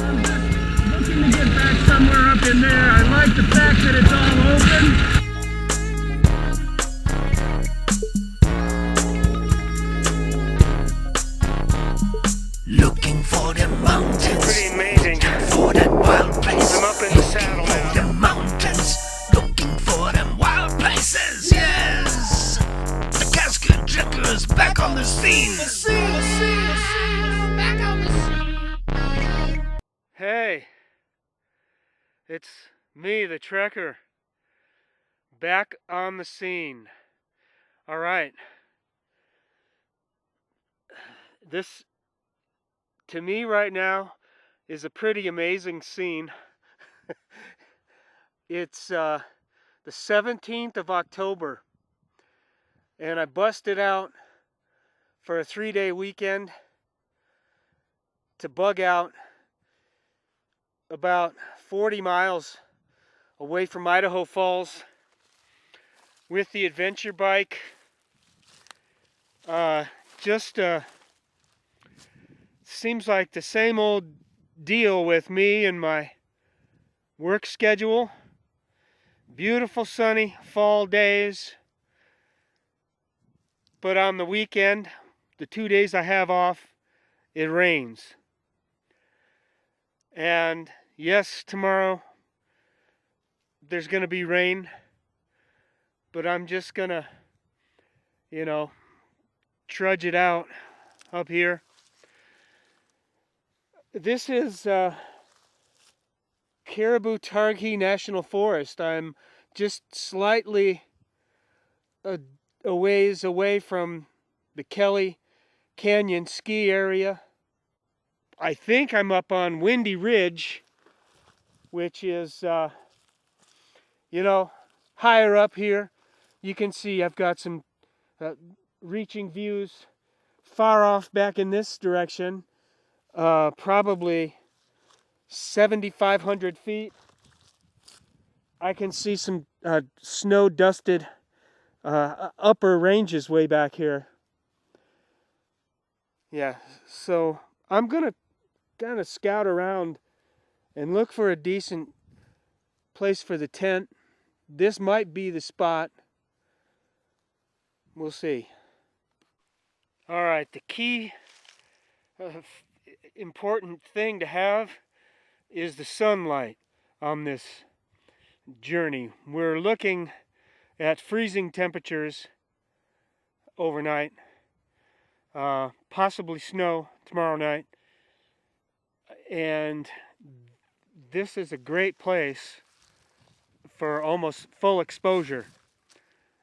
Looking to get back somewhere up in there. I like the fact that it's all open. Looking for the mountains. Pretty amazing. Looking for that wild place. I'm up in the saddle Looking now. for the mountains. Looking for them wild places. Yes. The casket checkers back on the scene. Back on the scene. Hey, it's me, the trekker, back on the scene. All right. This, to me right now, is a pretty amazing scene. It's the 17th of October, and I busted out for a 3-day weekend to bug out about 40 miles away from Idaho Falls with the adventure bike. Just seems like the same old deal with me and my work schedule. Beautiful sunny fall days, but on the weekend, the 2 days I have off, it rains. And yes, tomorrow there's going to be rain, but I'm just going to, trudge it out up here. This is Caribou Targhee National Forest. I'm just slightly a ways away from the Kelly Canyon ski area. I think I'm up on Windy Ridge, which is, higher up here. You can see I've got some reaching views far off back in this direction, probably 7,500 feet. I can see some snow-dusted upper ranges way back here. Yeah, so I'm gonna kind of scout around and look for a decent place for the tent. This might be the spot. We'll see. All right, the key important thing to have is the sunlight on this journey. We're looking at freezing temperatures overnight, possibly snow tomorrow night, and this is a great place for almost full exposure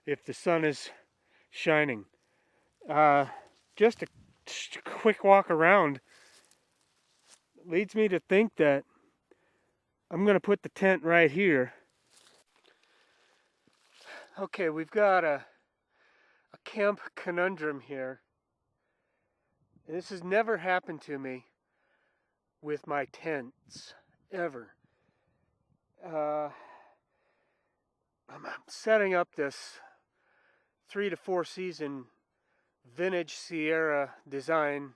if the sun is shining. Just a quick walk around leads me to think that I'm going to put the tent right here. Okay, we've got a camp conundrum here. This has never happened to me with my tents, ever. I'm setting up this 3 to 4 season vintage Sierra design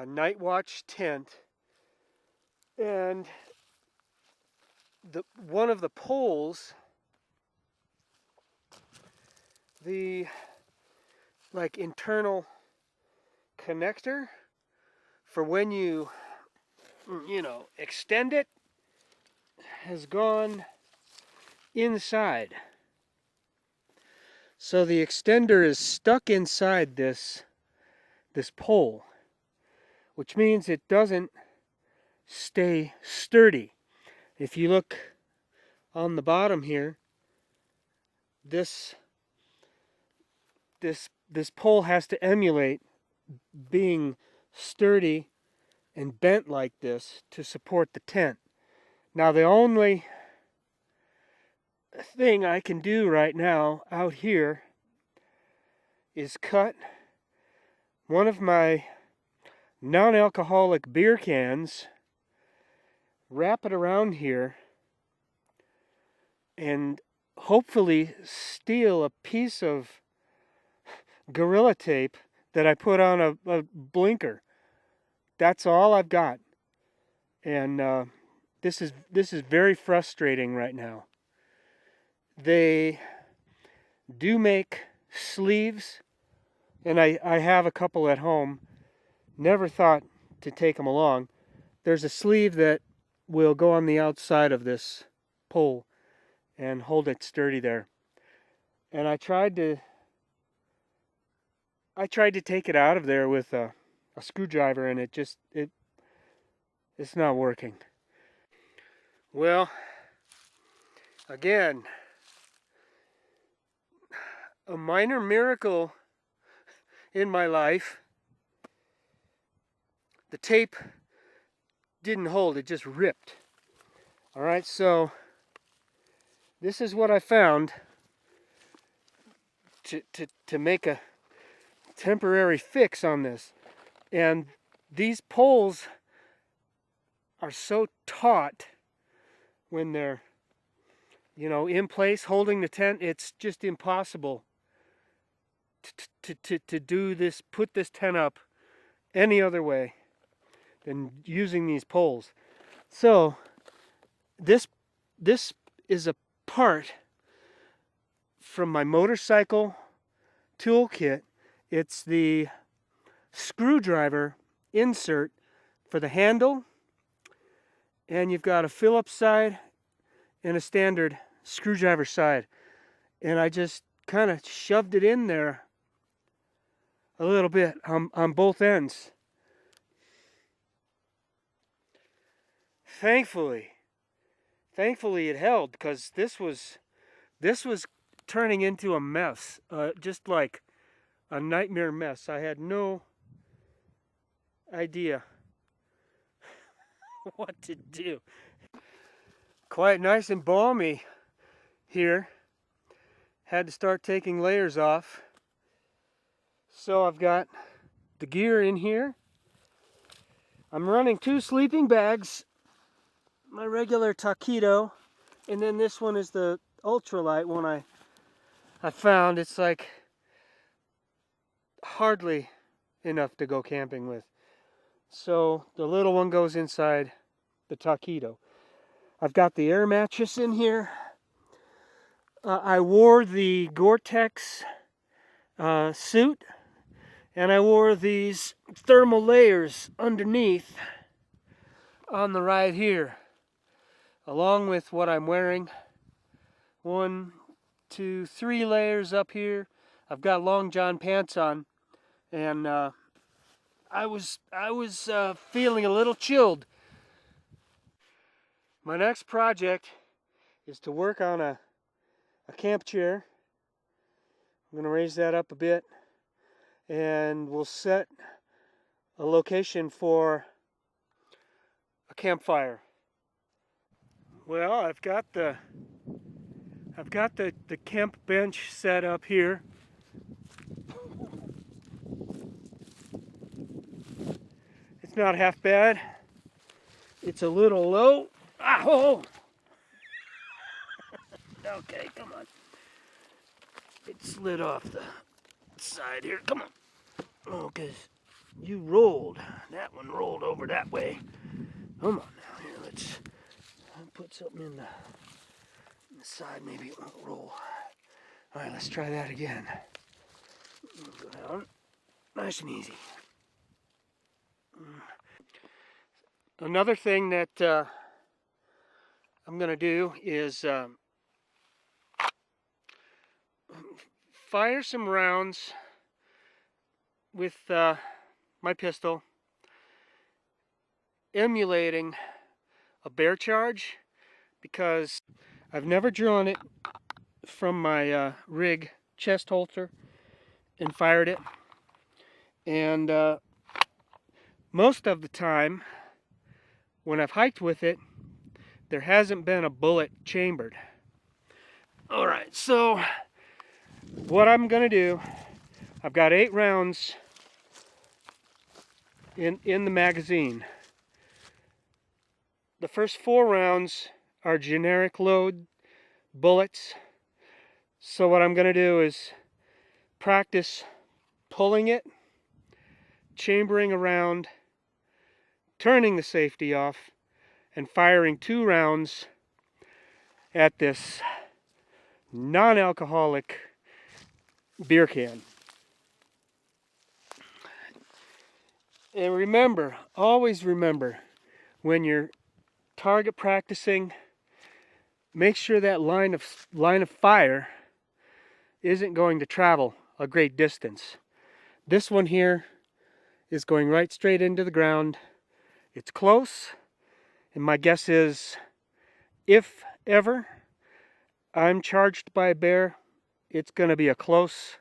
night watch tent, and one of the poles, the internal connector for when you extend it, has gone inside. So the extender is stuck inside this pole, which means it doesn't stay sturdy. If you look on the bottom here, this pole has to emulate being sturdy and bent like this to support the tent. Now the only thing I can do right now out here is cut one of my non-alcoholic beer cans, wrap it around here, and hopefully steal a piece of Gorilla Tape that I put on a blinker. That's all I've got. and this is very frustrating right now. They do make sleeves, and I have a couple at home. Never thought to take them along. There's a sleeve that will go on the outside of this pole and hold it sturdy there. And I tried to take it out of there with a screwdriver, and it's not working. Well, again, a minor miracle in my life. The tape didn't hold, it just ripped. All right, so this is what I found to make a temporary fix on this. And these poles are so taut when they're, in place holding the tent. It's just impossible to do this, put this tent up any other way than using these poles. So this is a part from my motorcycle toolkit. It's the screwdriver insert for the handle, and you've got a Phillips side and a standard screwdriver side, and I just kind of shoved it in there a little bit on both ends. Thankfully it held, because this was turning into a mess, just like a nightmare mess. I had no idea what to do. Quite nice and balmy here. Had to start taking layers off. So I've got the gear in here. I'm running 2 sleeping bags. My regular taquito, and then this one is the ultralight one I found. It's like hardly enough to go camping with. So the little one goes inside the taquito. I've got the air mattress in here. I wore the Gore-Tex suit, and I wore these thermal layers underneath on the ride here, along with what I'm wearing. 1, 2, 3 layers up here. I've got long john pants on, and I was feeling a little chilled. My next project is to work on a camp chair. I'm going to raise that up a bit, and we'll set a location for a campfire. Well, I've got the camp bench set up here. It's not half bad. It's a little low. Oh! Okay, come on. It slid off the side here. Come on. Oh, because you rolled. That one rolled over that way. Come on now. Here, let's put something in the side. Maybe it won't roll. All right, let's try that again. Go down. Nice and easy. Another thing that I'm going to do is fire some rounds with my pistol, emulating a bear charge, because I've never drawn it from my rig chest holster and fired it, and most of the time when I've hiked with it, there hasn't been a bullet chambered. Alright, so what I'm going to do, I've got 8 rounds in the magazine. The first 4 rounds are generic load bullets. So what I'm going to do is practice pulling it, chambering around, turning the safety off, and firing 2 rounds at this non-alcoholic beer can. And remember, always remember, when you're target practicing, make sure that line of fire isn't going to travel a great distance. This one here is going right straight into the ground. It's close, and my guess is, if ever I'm charged by a bear, it's going to be a close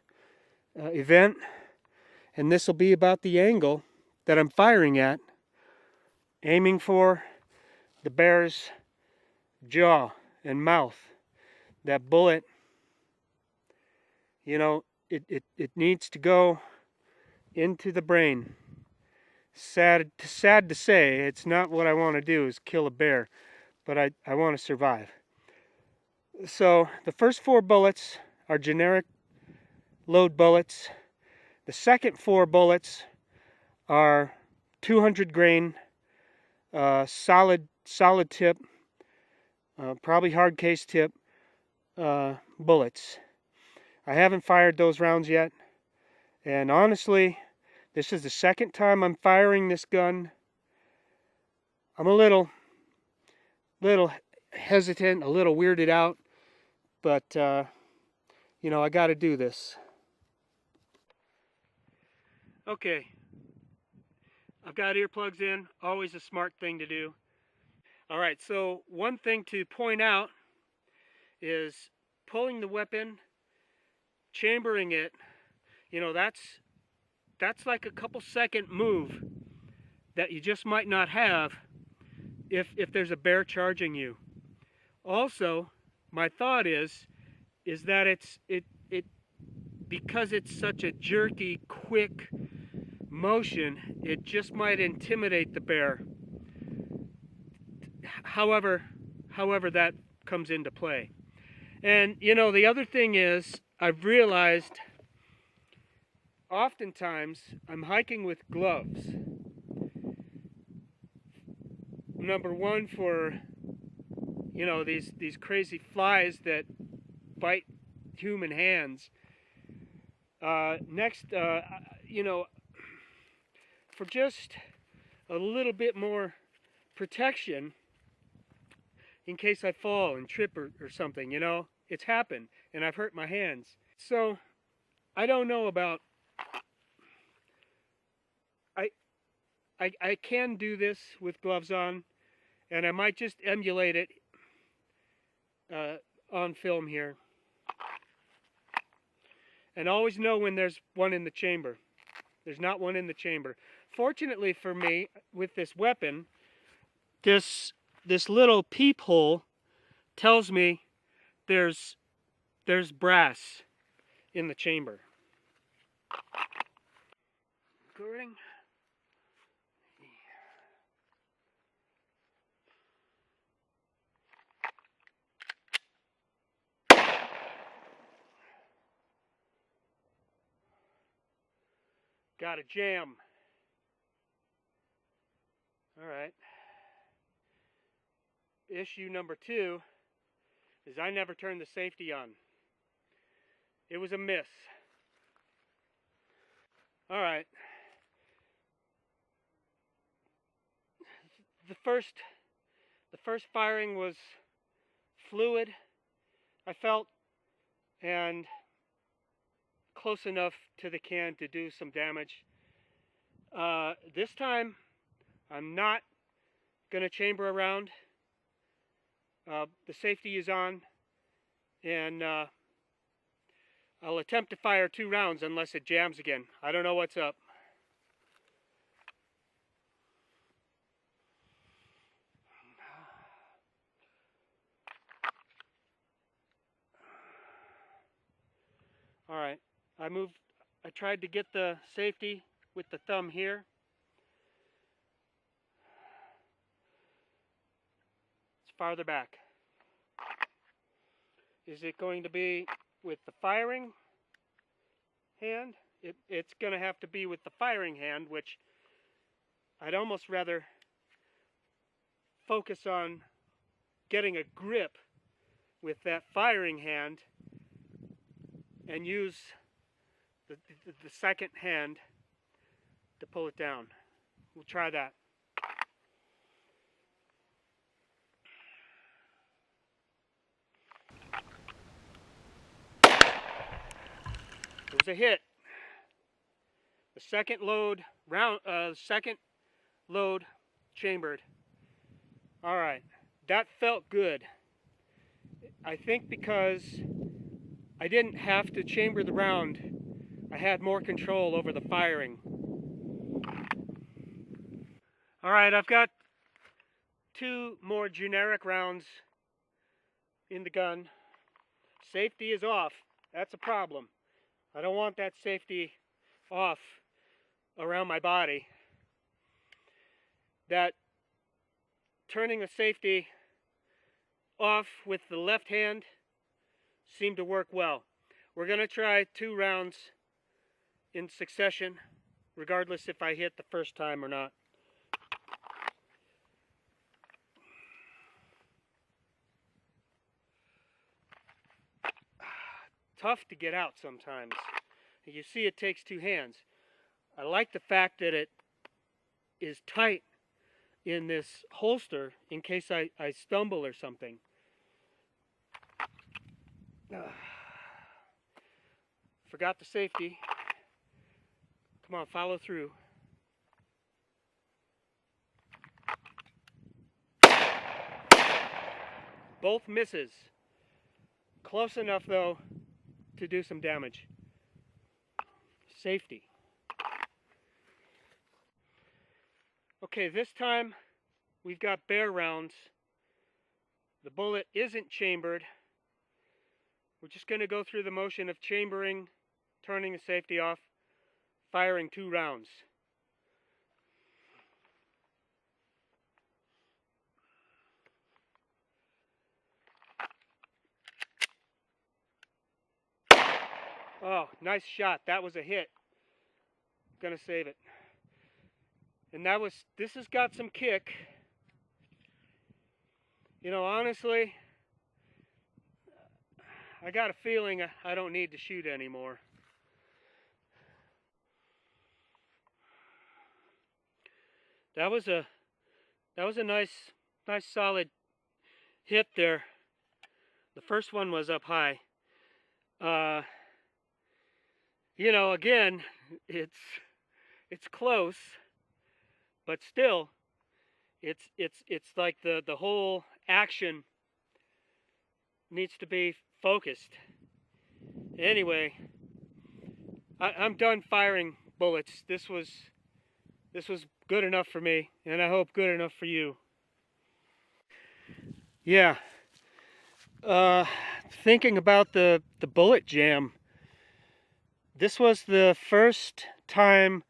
event, and this will be about the angle that I'm firing at, aiming for the bear's jaw and mouth. That bullet, you know, it needs to go into the brain. Sad to say, it's not what I want to do, is kill a bear, but I want to survive. So the first 4 bullets are generic load bullets. The second 4 bullets are 200 grain solid tip, probably hard case tip bullets. I haven't fired those rounds yet, and honestly, this is the second time I'm firing this gun. I'm a little hesitant, a little weirded out, but you know, I got to do this. Okay, I've got earplugs in, always a smart thing to do. All right, so one thing to point out is pulling the weapon, chambering it. You know, that's like a couple second move that you just might not have if there's a bear charging you. Also, my thought is that it because it's such a jerky, quick motion, it just might intimidate the bear. However that comes into play. And you know, the other thing is, I've realized oftentimes I'm hiking with gloves. Number one, for you know, these crazy flies that bite human hands. Next, you know, for just a little bit more protection in case I fall and trip or something, you know. It's happened, and I've hurt my hands. So, I don't know about... I can do this with gloves on, and I might just emulate it on film here. And always know when there's one in the chamber. There's not one in the chamber. Fortunately for me, with this weapon, this little peephole tells me there's brass in the chamber. Recording. Got a jam. All right. Issue number 2 is I never turned the safety on. It was a miss. All right. The first firing was fluid, I felt, and close enough to the can to do some damage. This time, I'm not gonna chamber around. The safety is on, and I'll attempt to fire 2 rounds unless it jams again. I don't know what's up. All right, I tried to get the safety with the thumb here. It's farther back. Is it going to be with the firing hand? It's going to have to be with the firing hand, which I'd almost rather focus on getting a grip with that firing hand and use the second hand to pull it down. We'll try that. It was a hit. The second load chambered. All right, that felt good. I think because I didn't have to chamber the round, I had more control over the firing. All right, I've got 2 more generic rounds in the gun. Safety is off. That's a problem. I don't want that safety off around my body. That turning the safety off with the left hand seemed to work well. We're going to try 2 rounds in succession, regardless if I hit the first time or not. Tough to get out sometimes. You see, it takes 2 hands. I like the fact that it is tight in this holster in case I stumble or something. Forgot the safety. Come on, follow through. Both misses. Close enough though to do some damage. Safety. Okay, this time we've got bare rounds. The bullet isn't chambered. We're just going to go through the motion of chambering, turning the safety off, firing 2 rounds. Oh, nice shot. That was a hit. Gonna save it. And this has got some kick. You know, honestly, I got a feeling I don't need to shoot anymore. That was a nice solid hit there. The first one was up high. You know, again, it's close, but still, it's like the whole action needs to be focused. Anyway, I'm done firing bullets. This was good enough for me, and I hope good enough for you. Yeah. Thinking about the bullet jam. This was the first time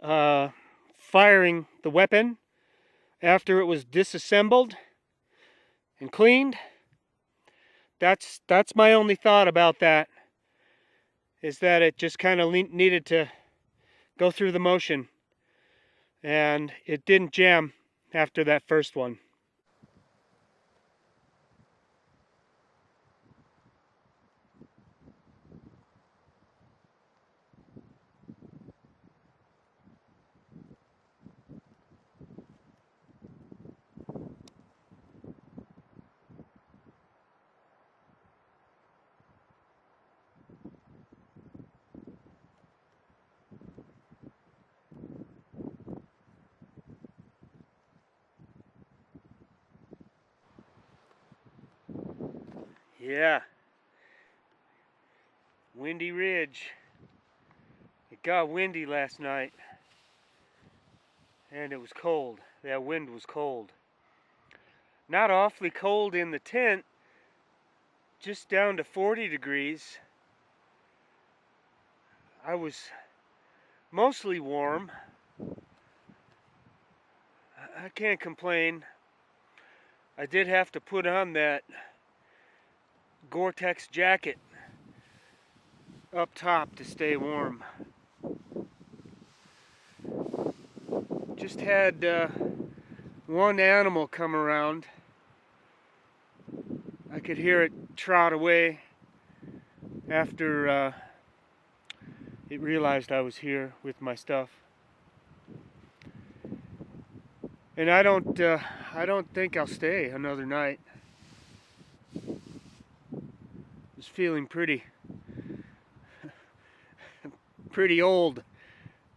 firing the weapon after it was disassembled and cleaned. That's my only thought about that, is that it just kind of needed to go through the motion, and it didn't jam after that first one. Yeah. Windy Ridge. It got windy last night. And it was cold. That wind was cold. Not awfully cold in the tent. Just down to 40 degrees. I was mostly warm. I can't complain. I did have to put on that Gore-Tex jacket up top to stay warm. Just had one animal come around. I could hear it trot away after it realized I was here with my stuff. And I don't think I'll stay another night. I was feeling pretty old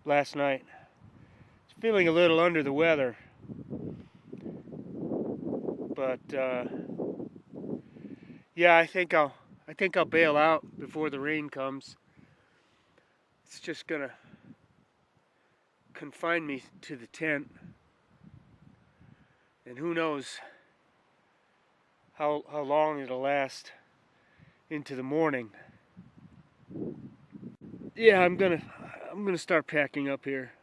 last night. I was feeling a little under the weather. But yeah, I think I'll bail out before the rain comes. It's just gonna confine me to the tent, and who knows how long it'll last into the morning. Yeah, I'm gonna start packing up here.